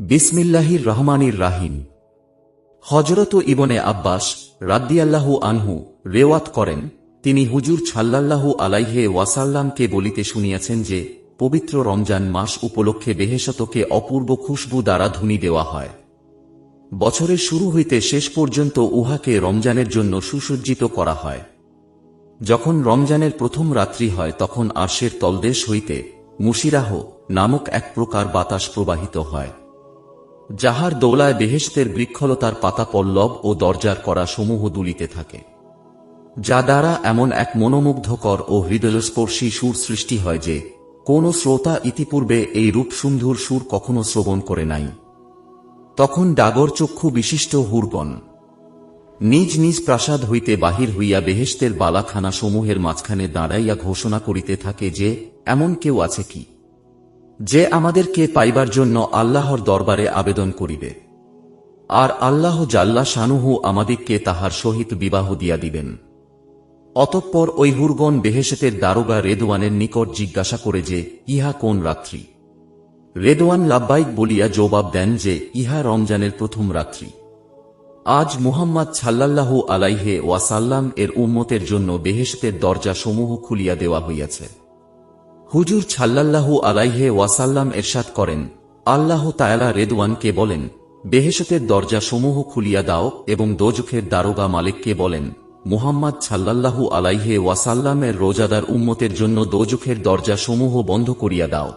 বিসমিল্লাহির রহমানির রাহিম। হযরত ইবনে আব্বাস রাদিয়াল্লাহু আনহু রেওয়াত করেন, তিনি হুজুর সাল্লাল্লাহু আলাইহি ওয়াসাল্লামকে বলিতে শুনিয়াছেন যে, পবিত্র রমজান মাস উপলক্ষে বেহেশতকে অপূর্ব খুশবু দ্বারা ধুনি দেওয়া হয়। বছরের শুরু হইতে শেষ পর্যন্ত উহাকে রমজানের জন্য সুসজ্জিত করা হয়। যখন রমজানের প্রথম রাত্রি হয় তখন আরশের তলদেশ হইতে মুশিরাহ নামক এক প্রকার বাতাস প্রবাহিত হয়, যাহার দোলায় বেহেশতের বৃক্ষলতার পাতা পল্লব ও দরজার করা সমূহ দুলিতে থাকে, যা দ্বারা এমন এক মনোমুগ্ধকর ও হৃদয়স্পর্শী সুর সৃষ্টি হয় যে কোন শ্রোতা ইতিপূর্বে এই রূপসুন্ধুর সুর কখনো শ্রবণ করে নাই। তখন ডাগর চক্ষু বিশিষ্ট হুরগণ নিজ নিজ প্রাসাদ হইতে বাহির হইয়া বেহেশতের বালাখানা সমূহের মাঝখানে দাঁড়াইয়া ঘোষণা করিতে থাকে যে, এমন কেউ আছে কি যে আমাদেরকে পাইবার জন্য আল্লাহর দরবারে আবেদন করিবে, আর আল্লাহ জাল্লা শানুহু আমাদিগকে তাহার সহিত বিবাহ দিয়া দিবেন। অতঃপর ওই হুরগণ বেহেশতের দারোগা রেদওয়ানের নিকট জিজ্ঞাসা করে যে, ইহা কোন রাত্রি? রেদওয়ান লাব্বাইক বলিয়া জবাব দেন যে, ইহা রমজানের প্রথম রাত্রি। আজ মুহাম্মদ সাল্লাল্লাহু আলাইহি ওয়াসাল্লাম এর উম্মতের জন্য বেহেশতের দরজা সমূহ খুলিয়া দেওয়া হইয়াছে। হুজুর সাল্লাল্লাহু আলাইহি ওয়াসাল্লাম ইরশাদ করেন, আল্লাহ তাআলা রেদওয়ানকে বলেন, বেহেশতের দরজা সমূহ খুলিয়া দাও, এবং দোজখের দারোগা মালিককে বলেন, মুহাম্মদ সাল্লাল্লাহু আলাইহি ওয়াসাল্লামের রোজাদার উম্মতের জন্য দোজখের দরজা সমূহ বন্ধ করিয়া দাও।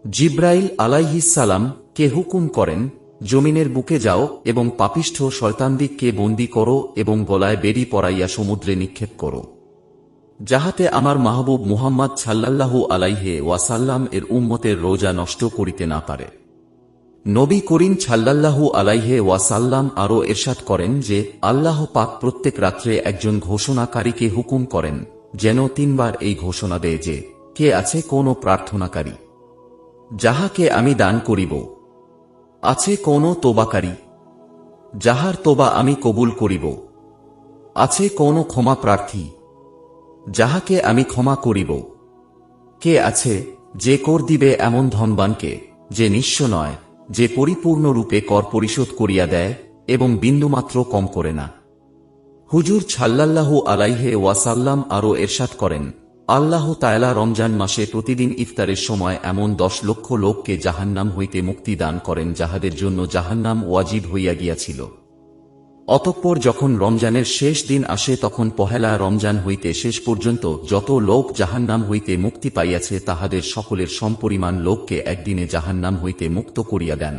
জিব্রাইল আলাইহিস সালাম কে হুকুম করেন, জমিনের বুকে যাও এবং পাপিষ্ঠ শয়তানদিগকে বন্দী করো এবং গলায় বেড়ি পরাইয়া সমুদ্রে নিক্ষেপ করো, যাহাতে আমার মাহবুব মুহাম্মদ সাল্লাল্লাহু আলাইহি ওয়াসাল্লাম এর উম্মতের রোজা নষ্ট করিতে না পারে। নবী করিম সাল্লাল্লাহু আলাইহি ওয়াসাল্লাম আরও ইরশাদ করেন যে, আল্লাহ পাক প্রত্যেক রাত্রে একজন ঘোষণাকারীকে হুকুম করেন যেন 3 বার এই ঘোষণা দেয় যে, কে আছে কোন প্রার্থনাকারী যাহাকে আমি দান করিব? আছে কোন তোবাকারী যাহার তোবা আমি কবুল করিব? আছে কোন ক্ষমা প্রার্থী যাহাকে আমি ক্ষমা করিব? কে আছে যে কর দিবে এমন ধনবানকে যে নিঃস্ব নয়, যে পরিপূর্ণরূপে কর পরিশোধ করিয়া দেয় এবং বিন্দুমাত্র কম করে না? হুজুর সাল্লাল্লাহু আলাইহি ওয়াসাল্লাম আরও ইরশাদ করেন, আল্লাহ তাআলা রমজান মাসে প্রতিদিন ইফতারের সময় এমন 10 লক্ষ লোককে জাহান্নাম হইতে মুক্তি দান করেন যাহাদের জন্য জাহান্নাম ওয়াজিব হইয়া গিয়াছিল। অতঃপর যখন রমজানের শেষ দিন আসে তখন পহেলা রমজান হইতে শেষ পর্যন্ত যত লোক জাহান্নাম হইতে মুক্তি পাইয়াছে তাহাদের সকলের সমপরিমাণ লোককে একদিনে জাহান্নাম হইতে মুক্ত করিয়া দেন।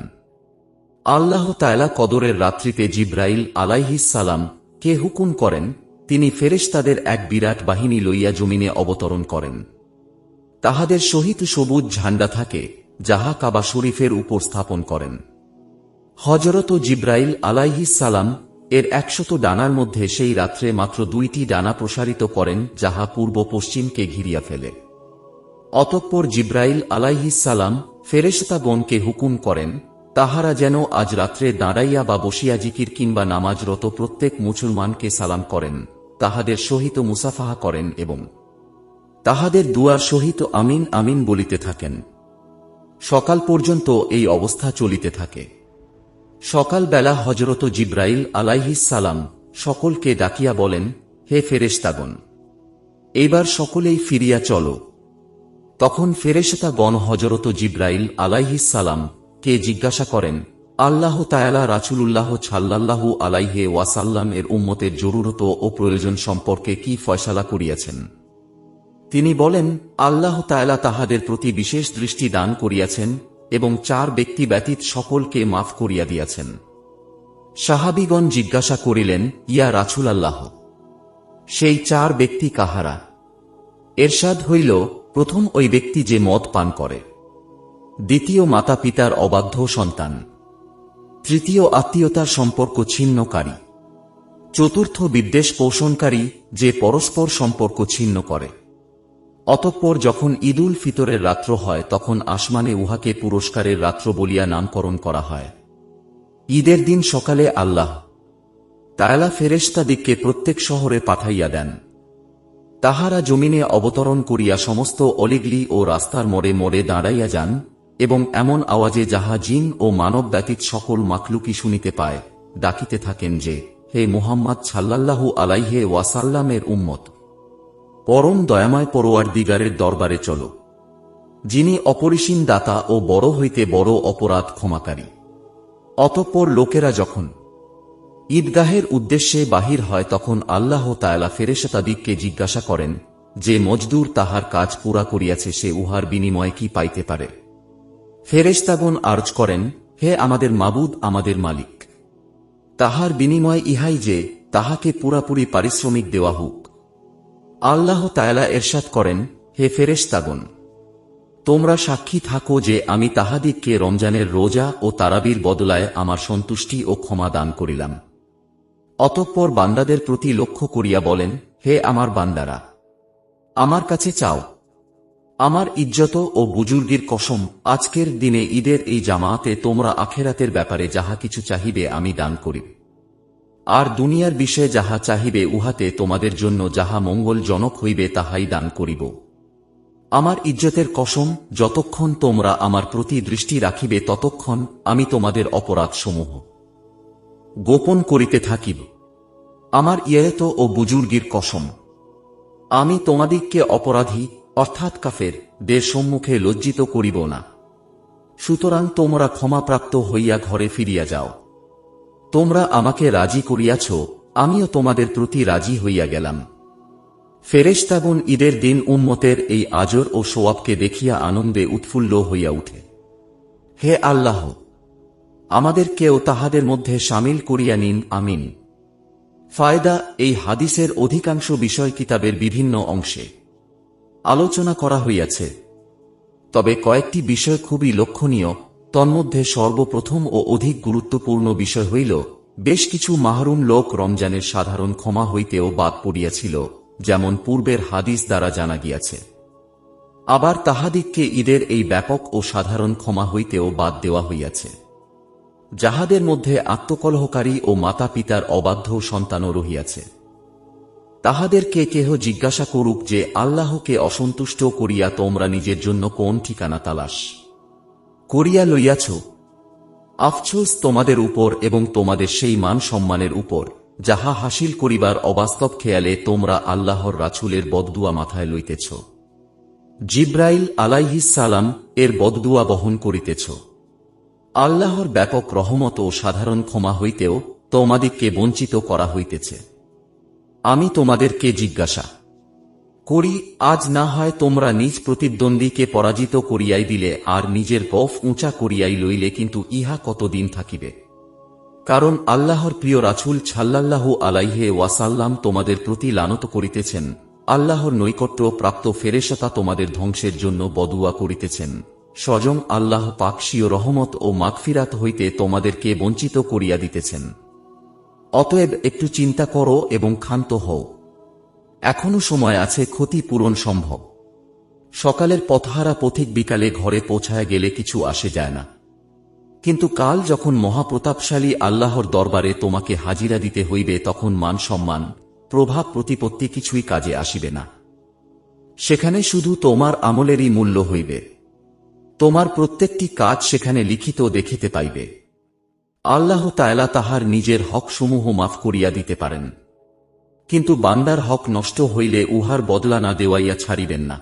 আল্লাহ তাআলা কদরের রাত্রিতে জিব্রাইল আলাইহিস সালাম কে হুকুম করেন, তিনি ফেরেশতাদের এক বিরাট বাহিনী লইয়া জমিনে অবতরণ করেন। তাহাদের সহিত সবুজ ঝান্ডা থাকে, যাহা কাবা শরীফের উপর স্থাপন করেন। হযরত জিব্রাইল আলাইহিস সালাম এর 100 ডানার মধ্যে সেই রাত্রে মাত্র 2টি ডানা প্রসারিত করেন, যাহা পূর্ব পশ্চিমকে ঘিরিয়া ফেলে। অতঃপর জিব্রাইল আলাইহিস সালাম ফেরেশতাগণকে হুকুম করেন, তাহারা যেন আজ রাত্রে দাঁড়াইয়া বা বসিয়া জিকির কিংবা নামাজরত প্রত্যেক মুসলমানকে সালাম করেন, তাহাদের সহিত মুসাফাহা করেন এবং তাহাদের দুয়ার সহিত আমিন আমিন বলিতে থাকেন। সকাল পর্যন্ত এই অবস্থা চলিতে থাকে। সকালবেলা হযরত জিব্রাইল আলাইহিস সালাম সকলকে ডাকিয়া বলেন, হে ফেরেশতাগণ, এইবার সকলেই ফিরিয়া চলো। তখন ফেরেশতাগণ হযরত জিব্রাইল আলাইহিস সালাম কে জিজ্ঞাসা করেন, আল্লাহ তাআলা রাসূলুল্লাহ সাল্লাল্লাহু আলাইহি ওয়াসাল্লাম এর উম্মতের জরুরত ও প্রয়োজন সম্পর্কে কি ফয়সালা করিয়াছেন? তিনি বলেন, আল্লাহ তাআলা তাহাদের প্রতি বিশেষ দৃষ্টি দান করিয়াছেন এবং 4 ব্যক্তি ব্যতীত সকলকে মাফ করিয়া দিয়াছেন। সাহাবীগণ জিজ্ঞাসা করিলেন, ইয়া রাসূলাল্লাহ, সেই 4 ব্যক্তি কাহারা? এরশাদ হইল, প্রথম ওই ব্যক্তি যে মদ পান করে, দ্বিতীয় মাতা পিতার অবাধ্য সন্তান, তৃতীয় আত্মীয়তার সম্পর্ক ছিন্নকারী, চতুর্থ বিদ্বেষ পোষণকারী যে পরস্পর সম্পর্ক ছিন্ন করে। অতঃপর যখন ঈদুল ফিতরের রাত্র হয় তখন আসমানে উহাকে পুরস্কারের রাত্র বলিয়া নামকরণ করা হয়। ঈদের দিন সকালে আল্লাহ তাআলা ফেরেশতাদিগকে প্রত্যেক শহরে পাঠাইয়া দেন। তাহারা জমিনে অবতরণ করিয়া সমস্ত অলিগলি ও রাস্তার মোড়ে মোড়ে দাঁড়াইয়া যান এবং এমন আওয়াজে যাহা জিন ও মানব ব্যতীত সকল মাখলুকি শুনিতে পায়, ডাকিতে থাকেন যে, হে মুহাম্মদ সাল্লাল্লাহু আলাইহি ওয়াসাল্লামের উম্মত, পরম দয়াময় পরওয়ারদিগারের দরবারে চলো, যিনি অপরিসীম দাতা ও বড় হইতে বড় অপরাধ ক্ষমাকারী। অতঃপর লোকেরা যখন ঈদগাহের উদ্দেশ্যে বাহির হয় তখন আল্লাহ তাআলা ফেরেশতাদিগকে জিজ্ঞাসা করেন যে মজদুর তাহার কাজ পুরা করিয়াছে সে উহার বিনিময়ে কি পাইতে পারে। ফেরেশতাগণ আরজ করেন, হে আমাদের মাবুদ, আমাদের মালিক, তাহার বিনিময় ইহাই যে তাহাকে পুরাপুরি পারিশ্রমিক দেওয়া হোক। আল্লাহ তাআলা এরশাদ করেন, হে ফেরেশতাগণ, তোমরা সাক্ষী থাকো যে আমি তাহাদিগকে রমজানের রোজা ও তারাবির বদলায় আমার সন্তুষ্টি ও ক্ষমা দান করিলাম। অতঃপর বান্দাদের প্রতি লক্ষ্য করিয়া বলেন, হে আমার বান্দারা, আমার কাছে চাও। আমার ইজ্জত ও বুজুর্গির কসম, আজকের দিনে ঈদের এই জামাতে তোমরা আখেরাতের ব্যাপারে যাহা কিছু চাহিবে আমি দান করিব, আর দুনিয়ার বিষয়ে যাহা চাহিবে উহাতে তোমাদের জন্য যাহা মঙ্গলজনক হইবে তাহাই দান করিব। আমার ইজ্জতের কসম, যতক্ষণ তোমরা আমার প্রতি দৃষ্টি রাখিবে ততক্ষণ আমি তোমাদের অপরাধসমূহ গোপন করিতে থাকিব। আমার ইয়ত ও বুজুর্গির কসম, আমি তোমাদিগকে অপরাধী অর্থাৎ কাফের দের সম্মুখে লজ্জিত করিব না। সুতরাং তোমরা ক্ষমাপ্রাপ্ত হইয়া ঘরে ফিরিয়া যাও। তোমরা আমাকে রাজি করিয়াছ, আমিও তোমাদের প্রতি রাজি হইয়া গেলাম। ফেরেশতাগণ ঈদের দিন উম্মতের এই আজর ও সোয়াবকে দেখিয়া আনন্দে উৎফুল্ল হইয়া উঠে। হে আল্লাহ, আমাদেরকেও তাহাদের মধ্যে শামিল করিয়া নিন, আমিন। ফায়দা, এই হাদিসের অধিকাংশ বিষয় কিতাবের বিভিন্ন অংশে আলোচনা করা হইয়াছে, তবে কয়েকটি বিষয় খুবই লক্ষণীয়। তন্মধ্যে সর্বপ্রথম ও অধিক গুরুত্বপূর্ণ বিষয় হইল, বেশ কিছু মাহরুম লোক রমজানের সাধারণ ক্ষমা হইতেও বাদ পড়িয়াছিল, যেমন পূর্বের হাদিস দ্বারা জানা গিয়াছে। আবার তাহাদিগকে ঈদের এই ব্যাপক ও সাধারণ ক্ষমা হইতেও বাদ দেওয়া হইয়াছে, যাহাদের মধ্যে আত্মকলহকারী ও মাতা পিতার অবাধ্য সন্তানও রহিয়াছে। তাহাদেরকে কেহ জিজ্ঞাসা করুক যে আল্লাহকে অসন্তুষ্ট করিয়া তোমরা নিজের জন্য কোন ঠিকানা তালাশ করিয়া লইয়াছ। আফসোস তোমাদের উপর এবং তোমাদের সেই মান সম্মানের উপর যাহা হাসিল করিবার অবাস্তব খেয়ালে তোমরা আল্লাহর রাসূলের বদদুয়া মাথায় লইতেছ, জিব্রাইল আলাইহিস সালাম এর বদদুয়া বহন করিতেছ। আল্লাহর ব্যাপক রহমত ও সাধারণ ক্ষমা হইতেও তোমাদিগকে বঞ্চিত করা হইতেছে। আমি তোমাদেরকে জিজ্ঞাসা করি, আজ না হয় তোমরা নিজ প্রতিদ্বন্দ্বীকে পরাজিত করিয়াই দিলে আর নিজের গফ উঁচা করিয়াই লইলে, কিন্তু ইহা কতদিন থাকিবে? কারণ আল্লাহর প্রিয় রাসূল সাল্লাল্লাহু আলাইহি ওয়াসাল্লাম তোমাদের প্রতি লানত করিতেছেন, আল্লাহর নৈকট্য প্রাপ্ত ফেরেশতা তোমাদের ধ্বংসের জন্য বদুয়া করিতেছেন, স্বয়ং আল্লাহ পাক স্বীয় রহমত ও মাগফিরাত হইতে তোমাদেরকে বঞ্চিত করিয়া দিতেছেন। অতএব একটু চিন্তা করো এবং ক্ষান্ত হও। এখনো সময় আছে, ক্ষতি পূরণ সম্ভব। সকালের পথহারা পথিক বিকালে ঘরে পৌঁছায় গেলে কিছু আসে যায় না, কিন্তু কাল যখন মহাপ্রতাপশালী আল্লাহর দরবারে তোমাকে হাজিরা দিতে হইবে তখন মান সম্মান, প্রভাব প্রতিপত্তি কিছুই কাজে আসিবে না। সেখানে শুধু তোমার আমলেরই মূল্য হইবে। তোমার প্রত্যেকটি কাজ সেখানে লিখিত দেখিতে পাইবে। আল্লাহ তাআলা তাহার নিজের হকসমূহ মাফ করিয়া দিতে পারেন, কিন্তু বান্দার হক নষ্ট হইলে উহার বদলা না দেওয়াইয়া ছাড়িবেন না।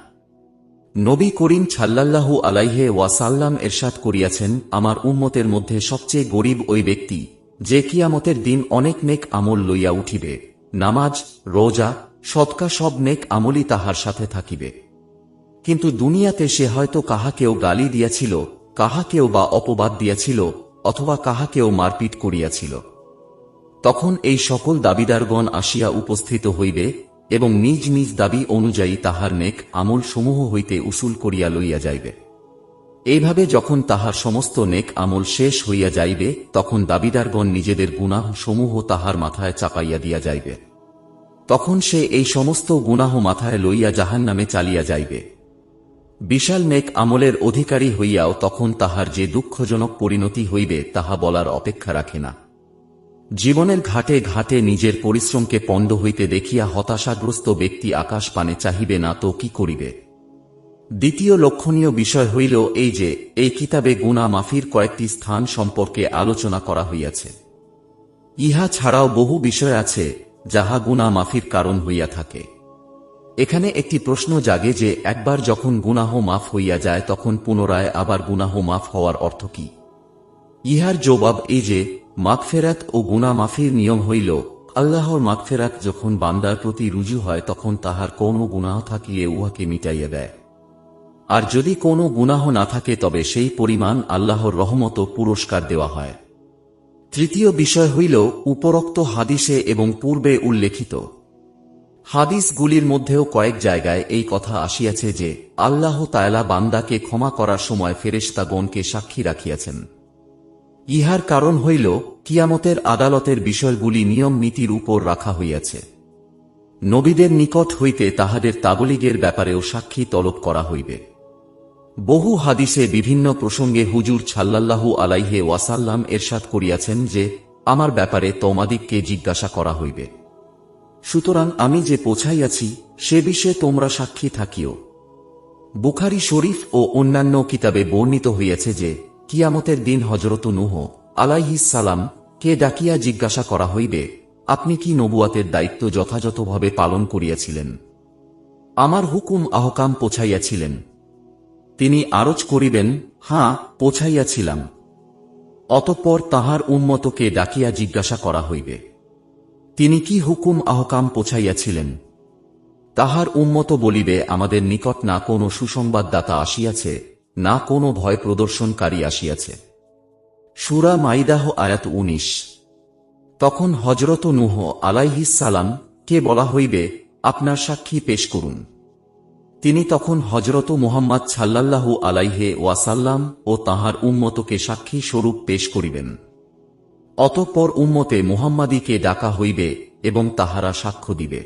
নবী করিম সাল্লাল্লাহু আলাইহি ওয়াসাল্লাম এরশাদ করিয়াছেন, আমার উম্মতের মধ্যে সবচেয়ে গরীব ওই ব্যক্তি যে কিয়ামতের দিন অনেক নেক আমল লইয়া উঠিবে, নামাজ, রোজা, সদকা সব নেক আমলই তাহার সাথে থাকিবে, কিন্তু দুনিয়াতে সে হয়তো কাহাকেও গালি দিয়াছিল, কাহাকেও বা অপবাদ দিয়াছিল, অথবা কাহাকেও মারপিট করিয়াছিল। তখন এই সকল দাবিদারগণ আসিয়া উপস্থিত হইবে এবং নিজ নিজ দাবি অনুযায়ী তাহার নেক আমল সমূহ হইতে উসুল করিয়া লইয়া যাইবে। এইভাবে যখন তাহার সমস্ত নেক আমল শেষ হইয়া যাইবে তখন দাবিদারগণ নিজেদের গুনাহ সমূহ তাহার মাথায় চাপাইয়া দিয়া যাইবে। তখন সে এই সমস্ত গুনাহ মাথায় লইয়া জাহান্নামে চালিয়া যাইবে। বিশাল নেক আমলের অধিকারী হইয়াও তখন তাহার যে দুঃখজনক পরিণতি হইবে তাহা বলার অপেক্ষা রাখে না। জীবনের ঘাটে ঘাটে নিজের পরিশ্রমকে পণ্ড হইতে দেখিয়া হতাশাগ্রস্ত ব্যক্তি আকাশ পানে চাহিবে না তো কি করিবে? দ্বিতীয় লক্ষণীয় বিষয় হইল এই যে এই কিতাবে গুনাহ মাফির কয়েকটি স্থান সম্পর্কে আলোচনা করা হইয়াছে। ইহা ছাড়াও বহু বিষয় আছে যাহা গুনাহ মাফির কারণ হইয়া থাকে। এখানে একটি প্রশ্ন জাগে যে একবার যখন গুনাহ মাফ হইয়া যায় তখন পুনরায় আবার গুনাহ মাফ হওয়ার অর্থ কি? ইহার জবাব এই যে মাগফেরাত ও গুনাহ মাফির নিয়ম হইল আল্লাহর মাগফেরাত যখন বান্দার প্রতি রুজু হয় তখন তাহার কোনো গুনাহ থাকিলে উহাকে মিটাইয়া দেয়, আর যদি কোনো গুনাহ না থাকে তবে সেই পরিমাণ আল্লাহর রহমত পুরস্কার দেওয়া হয়। তৃতীয় বিষয় হইল উপরোক্ত হাদিসে এবং পূর্বে উল্লেখিত হাদিসগুলির মধ্যেও কয়েক জায়গায় এই কথা আসিয়াছে যে আল্লাহ তাআলা বান্দাকে ক্ষমা করার সময় ফেরেশতাগণকে সাক্ষী রাখিয়াছেন। ইহার কারণ হইল কিয়ামতের আদালতের বিষয়গুলি নিয়ম নীতির উপর রাখা হইয়াছে। নবীদের নিকট হইতে তাহাদের তাবলীগের ব্যাপারেও সাক্ষী তলব করা হইবে। বহু হাদিসে বিভিন্ন প্রসঙ্গে হুজুর সাল্লাল্লাহু আলাইহি ওয়াসাল্লাম এরশাদ করিয়াছেন যে আমার ব্যাপারে তোমাদিগকে জিজ্ঞাসা করা হইবে, সুতরাং আমি যে পৌঁছাইয়াছি সে বিষয়ে তোমরা সাক্ষী থাকিও। বুখারী শরীফ ও অন্যান্য কিতাবে বর্ণিত হইয়াছে যে কিয়ামতের দিন হযরত নূহ আলাইহিস সালাম কে ডাকিয়া জিজ্ঞাসা করা হইবে, আপনি কি নবুয়াতের দায়িত্ব যথাযথভাবে পালন করিয়াছিলেন? আমার হুকুম আহকাম পৌঁছাইয়াছিলেন? তিনি আরজ করিবেন, হাঁ, পৌঁছাইয়াছিলাম। অতঃপর তাহার উম্মতকে ডাকিয়া জিজ্ঞাসা করা হইবে, তিনি কি হুকুম আহকাম পৌঁছাইয়াছিলেন? তাহার উম্মত বলিবে, আমাদের নিকট না কোনো সুসংবাদদাতা আসিয়াছে, না কোনো ভয় প্রদর্শনকারী আসিয়াছে। সূরা মাইদাহ আয়াত ১৯। তখন হযরত নূহ আলাইহিস সালাম কে বলা হইবে, আপনার সাক্ষী পেশ করুন। তিনি তখন হযরত মুহাম্মদ সাল্লাল্লাহু আলাইহি ওয়াসাল্লাম ও তাহার উম্মতকে সাক্ষী স্বরূপ পেশ করিবেন। অতঃপর উম্মতে মুহাম্মাদীকে ডাকা হইবে এবং তাহারা সাক্ষ্য দিবে।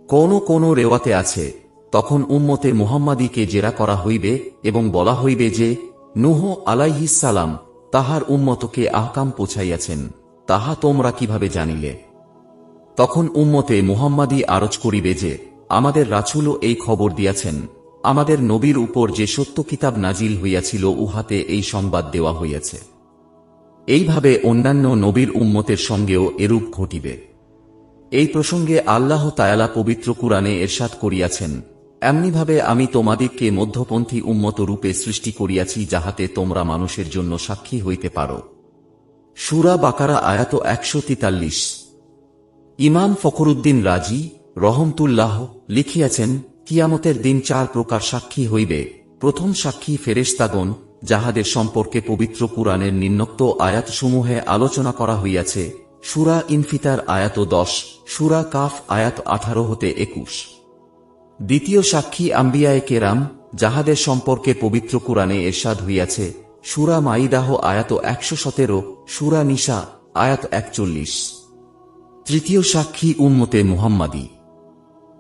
কোন কোন রেওয়াতে আছে, তখন উম্মতে মুহাম্মাদীকে জেরা করা হইবে এবং বলা হইবে যে নূহ আলাইহিস সালাম তাহার উম্মতকে আহকাম পৌঁছাইয়াছেন, তাহা তোমরা কিভাবে জানিলে? তখন উম্মতে মুহাম্মাদী আরজ করিবে যে আমাদের রাসূলও এই খবর দিয়াছেন, আমাদের নবীর উপর যে সত্য কিতাব নাজিল হইয়াছিল উহাতে এই সংবাদ দেওয়া হইয়াছে। এইভাবে অন্যান্য নবীর উম্মতের সঙ্গেও এরূপ ঘটিবে। এই প্রসঙ্গে আল্লাহ তাআলা পবিত্র কুরআনে এরশাদ করিয়াছেন, এমনিভাবে আমি তোমাদিগকে মধ্যপন্থী উম্মত রূপে সৃষ্টি করিয়াছি যাহাতে তোমরা মানুষের জন্য সাক্ষী হইতে পারো। সূরা বাকারা আয়াত ১৪৩। ইমাম ফখরুদ্দিন রাজি রহমতুল্লাহ লিখিয়াছেন, কিয়ামতের দিন ৪ প্রকার সাক্ষী হইবে। প্রথম সাক্ষী ফেরেশতাগণ, যাহাদের সম্পর্কে পবিত্র কুরআনের নিম্নোক্ত আয়াতসমূহে আলোচনা করা হইয়াছে। সূরা ইনফিতার আয়াত ১০, সূরা কাফ আয়াত ১৮ হতে ২১। দ্বিতীয় সাক্ষী আম্বিয়ায়ে কেরাম, যাহাদের সম্পর্কে পবিত্র কুরআনে এরশাদ হইয়াছে। সূরা মাইদাহ আয়াত ১১৭, সূরা নিসা আয়াত ৪১। তৃতীয় সাক্ষী উম্মতে মুহাম্মাদী,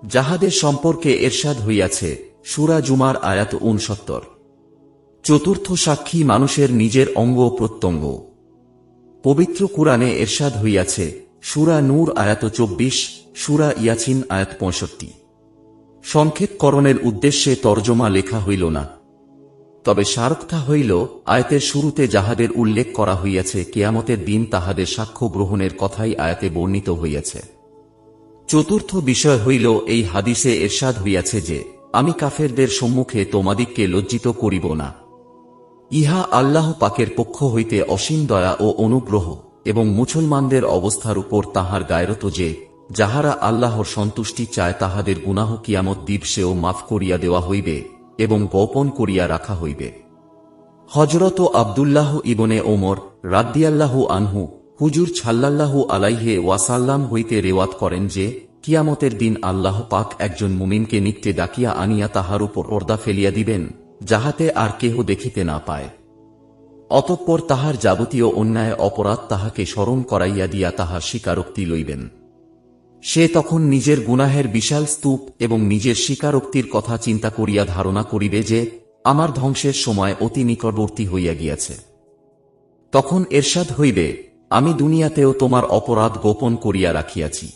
যাহাদের সম্পর্কে এরশাদ হইয়াছে। সূরা জুমার আয়াত ৬৯। চতুর্থ সাক্ষী মানুষের নিজের অঙ্গ প্রত্যঙ্গ, পবিত্র কুরআনে এরশাদ হইয়াছে। সূরা নূর আয়াত ২৪, সূরা ইয়াছিন আয়াত ৬৫। সংক্ষেপকরণের উদ্দেশ্যে তর্জমা লেখা হইল না, তবে সারকথা হইল আয়াতের শুরুতে যাহাদের উল্লেখ করা হইয়াছে কিয়ামতের দিন তাহাদের সাক্ষ্য গ্রহণের কথাই আয়াতে বর্ণিত হইয়াছে। চতুর্থ বিষয় হইল এই হাদিসে এরশাদ হইয়াছে যে আমি কাফেরদের সম্মুখে তোমাদিগকে লজ্জিত করিব না। ইহা আল্লাহ পাকের পক্ষ হইতে অসীম দয়া ও অনুগ্রহ এবং মুসলমানদের অবস্থার উপর তাহার গায়রত যে যাহারা আল্লাহর সন্তুষ্টি চায় তাহাদের গুনাহ কিয়ামত দিবসেও মাফ করিয়া দেওয়া হইবে এবং গোপন করিয়া রাখা হইবে। হযরত আব্দুল্লাহ ইবনে ওমর রাদিয়াল্লাহু আনহু হুজুর সাল্লাল্লাহু আলাইহি ওয়াসাল্লাম হইতে রেওয়াত করেন যে কিয়ামতের দিন আল্লাহ পাক একজন মুমিনকে নিকটে ডাকিয়া আনিয়া তাহার উপর পর্দা ফেলিয়া দিবেন, যাহাতে আর কেহ দেখিতে না পায়। অতঃপর তাহার যাবতীয় অন্যায় অপরাধ তাহাকে স্মরণ করাইয়া দিয়া তাহার স্বীকারোক্তি লইবেন। সে তখন নিজের গুনাহের বিশাল স্তূপ এবং নিজের স্বীকারোক্তির কথা চিন্তা করিয়া ধারণা করিবে যে আমার ধ্বংসের সময় অতি নিকটবর্তী হইয়া গিয়াছে। তখন এরশাদ হইবে, আমি দুনিয়াতেও তোমার অপরাধ গোপন করিয়া রাখিয়াছি,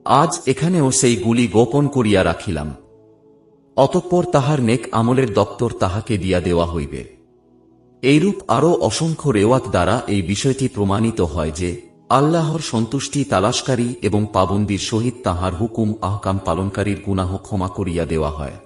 আজ এখানেও সেই গুলি গোপন করিয়া রাখিলাম। অতঃপর তাহার নেক আমলের দপ্তর তাহাকে দিয়া দেওয়া হইবে। এইরূপ আরও অসংখ্য রেওয়াত দ্বারা এই বিষয়টি প্রমাণিত হয় যে আল্লাহর সন্তুষ্টি তালাশকারী এবং পাবন্দির সহিত তাহার হুকুম আহকাম পালনকারীর গুনাহ ক্ষমা করিয়া দেওয়া হয়।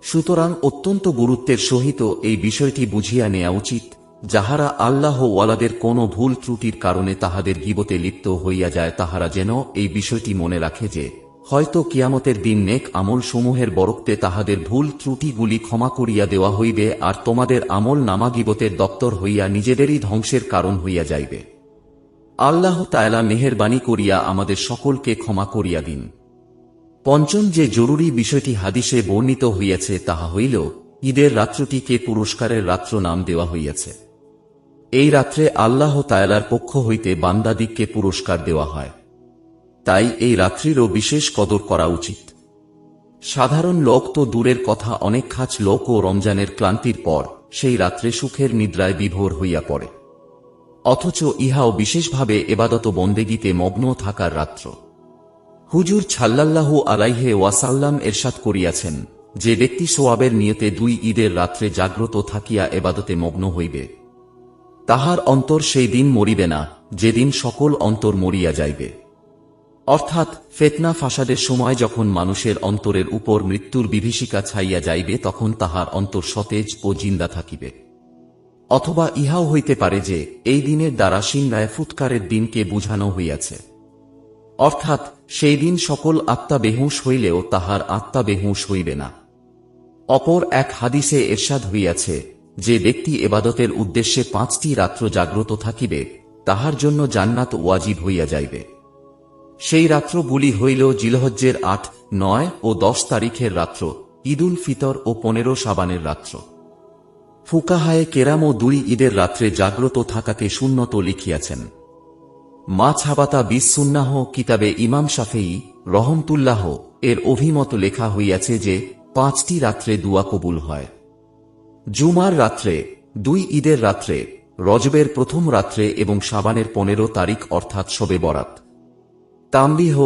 সুতরাং অত্যন্ত গুরুত্বের সহিত এই বিষয়টি বুঝিয়া নেওয়া উচিত, যাহারা আল্লাহ ওয়ালাদের কোনো ভুল ত্রুটির কারণে তাহাদের গীবতে লিপ্ত হইয়া যায় তাহারা যেন এই বিষয়টি মনে রাখে যে হয়তো কিয়ামতের দিন নেক আমল সমূহের বরক্তে তাহাদের ভুল ত্রুটিগুলি ক্ষমা করিয়া দেওয়া হইবে, আর তোমাদের আমল নামা গীবতের দপ্তর হইয়া নিজেদেরই ধ্বংসের কারণ হইয়া যাইবে। আল্লাহ তাআলা মেহেরবানি করিয়া আমাদের সকলকে ক্ষমা করিয়া দিন। পঞ্চম যে জরুরি বিষয়টি হাদিসে বর্ণিত হইয়াছে তাহা হইল ঈদের রাত্রটিকে পুরস্কারের রাত্র নাম দেওয়া হইয়াছে। এই রাত্রে আল্লাহ তাআলার পক্ষ হইতে বান্দাদিগকে পুরস্কার দেওয়া হয়, তাই এই রাত্রিরও বিশেষ কদর করা উচিত। সাধারণ লোক তো দূরের কথা, অনেক খাস লোকও রমজানের ক্লান্তির পর সেই রাত্রে সুখের নিদ্রায় বিভোর হইয়া পড়ে, অথচ ইহাও বিশেষভাবে এবাদত বন্দেগীতে মগ্ন থাকার রাত্র। হুজুর সাল্লাল্লাহু আলাইহি ওয়াসাল্লাম এরশাদ করিয়াছেন, যে ব্যক্তি সোয়াবের নিয়তে 2 ঈদের রাত্রে জাগ্রত থাকিয়া এবাদতে মগ্ন হইবে, তাহার অন্তর সেই দিন মরিবে না যেদিন সকল অন্তর মরিয়া যাইবে। অর্থাৎ ফিতনা ফাসাদের সময় যখন মানুষের অন্তরের উপর মৃত্যুর বিভীষিকা ছাইয়া যাইবে তখন তাহার অন্তর সতেজ ও জিন্দা থাকিবে। অথবা ইহাও হইতে পারে যে এই দিনের দ্বারা সিংহায় ফুৎকারের দিনকে বুঝানো হইয়াছে, অর্থাৎ সেই দিন সকল আত্মা বেহুশ হইলেও তাহার আত্মা বেহুশ হইবে না। অপর এক হাদিসে এরশাদ হইয়াছে, যে ব্যক্তি এবাদতের উদ্দেশ্যে 5টি রাত্র জাগ্রত থাকিবে তাহার জন্য জান্নাত ওয়াজিব হইয়া যাইবে। সেই রাত্রগুলি হইল জিলহজ্জের 8, 9 ও 10 তারিখের রাত্র, ঈদুল ফিতর ও 15 শাবানের রাত্র। ফুকাহায়ে কেরামও 2 ঈদের রাত্রে জাগ্রত থাকাকে সুন্নত লিখিয়াছেন। মা ছাবাতা বিস সুন্নাহ কিতাবে ইমাম শাফেঈ রহমতুল্লাহ এর অভিমত লেখা হইয়াছে যে 5টি রাত্রে দুয়া কবুল হয়। জুমার রাত্রে, 2 ঈদের রাত্রে, রজবের প্রথম রাত্রে এবং শাবানের 15 তারিখ অর্থাৎ শবে বরাত। তামবিহ,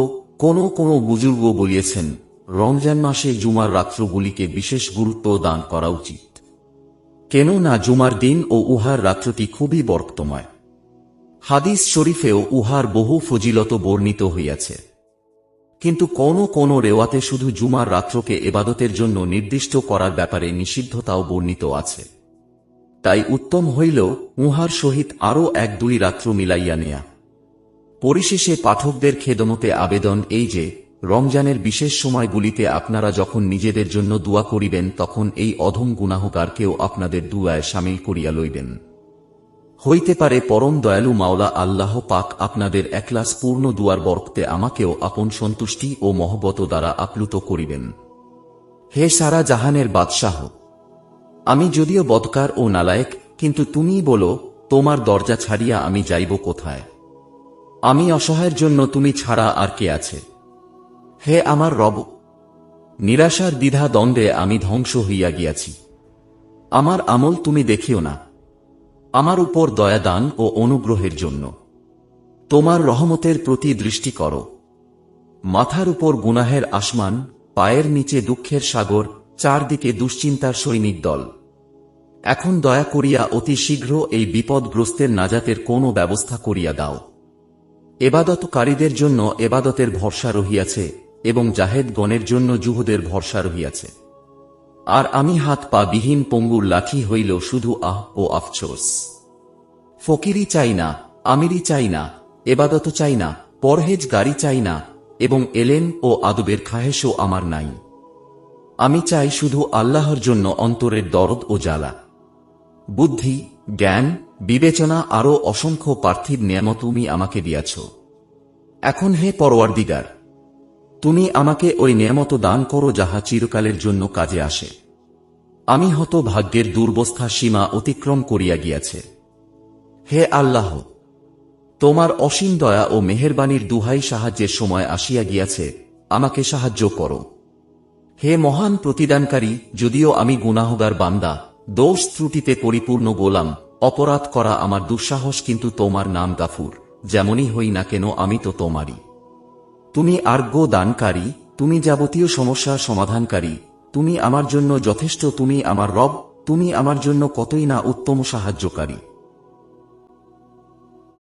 কোন বুজুর্গ বলিয়েছেন, রমজান মাসে জুমার রাত্রগুলিকে বিশেষ গুরুত্ব দান করা উচিত, কেননা জুমার দিন ও উহার রাত্রটি খুবই বরকতময়। হাদিস শরীফেও উহার বহু ফজিলত বর্ণিত হইয়াছে, কিন্তু কোন রেওয়াতে শুধু জুমার রাত্রকে এবাদতের জন্য নির্দিষ্ট করার ব্যাপারে নিষিদ্ধতাও বর্ণিত আছে। তাই উত্তম হইল উহার সহিত আরও 1-2 রাত্র মিলাইয়া নেয়া। পরিশেষে পাঠকদের খেদমতে আবেদন এই যে রমজানের বিশেষ সময়গুলিতে আপনারা যখন নিজেদের জন্য দোয়া করিবেন তখন এই অধম গুনাহগারকেও আপনাদের দুয়ায় শামিল করিয়া লইবেন। হইতে পারে পরম দয়ালু মাওলা আল্লাহ পাক আপনাদের একলাস পূর্ণ দুয়ার বরকতে আমাকেও আপন সন্তুষ্টি ও মহব্বত দ্বারা আপ্লুত করিবেন। হে সারা জাহানের বাদশাহ, আমি যদিও বদকার ও নালায়েক, কিন্তু তুমিই বলো তোমার দরজা ছাড়িয়া আমি যাইব কোথায়? আমি অসহায়ের জন্য তুমি ছাড়া আর কে আছে? হে আমার রব, নিরাশার দ্বিধা দ্বন্দ্বে আমি ধ্বংস হইয়া গিয়াছি। আমার আমল তুমি দেখিও না। আমার উপর দয়া দান ও অনুগ্রহের জন্য তোমার রহমতের প্রতি দৃষ্টি করো। মাথার উপর গুনাহের আসমান, পায়ের নিচে দুঃখের সাগর, চারদিকে দুশ্চিন্তার সৈনিক দল। এখন দয়া করিয়া অতি শীঘ্র এই বিপদগ্রস্তের নাজাতের কোনো ব্যবস্থা করিয়া দাও। এবাদতকারীদের জন্য এবাদতের ভরসা রহিয়াছে এবং জাহেদগণের জন্য জুহুদের ভরসা রহিয়াছে। আর আমি হাত পা বিহীন পঙ্গুর লাঠি হইল শুধু আহ ও আফসোস। ফকিরি চাই না, আমিরি চাই না, এবাদত চাই না, পরহেজগারি চাই না, এবং এলেম ও আদবের খাহেশও আমার নাই। আমি চাই শুধু আল্লাহর জন্য অন্তরের দরদ ও জ্বালা। বুদ্ধি, জ্ঞান, বিবেচনা আরও অসংখ্য পার্থিব নেয়ামত তুমি আমাকে দিয়াছ। এখন হে পরওয়ারদিগার, তুমি আমাকে ওই নেয়ামত দান করো যাহা চিরকালের জন্য কাজে আসে। আমি হত ভাগ্যের দুর্বস্থা সীমা অতিক্রম করিয়া গিয়াছে। হে আল্লাহ, তোমার অসীম দয়া ও মেহেরবানির দুহাই সাহায্যের সময় আসিয়া গিয়াছে, আমাকে সাহায্য করো। হে মহান প্রতিদানকারী, যদিও আমি গুনাহগার বান্দা, দোষ ত্রুটিতে পরিপূর্ণ গোলাম, অপরাধ করা আমার দুঃসাহস, কিন্তু তোমার নাম গাফুর, যেমনই হই না কেন আমি তো তোমারই। তুমি আর্জ্ঞ দানকারী, তুমি যাবতীয় সমস্যার সমাধানকারী, তুমি আমার জন্য যথেষ্ট, তুমি আমার রব, তুমি আমার জন্য কতই না উত্তম সাহায্যকারী।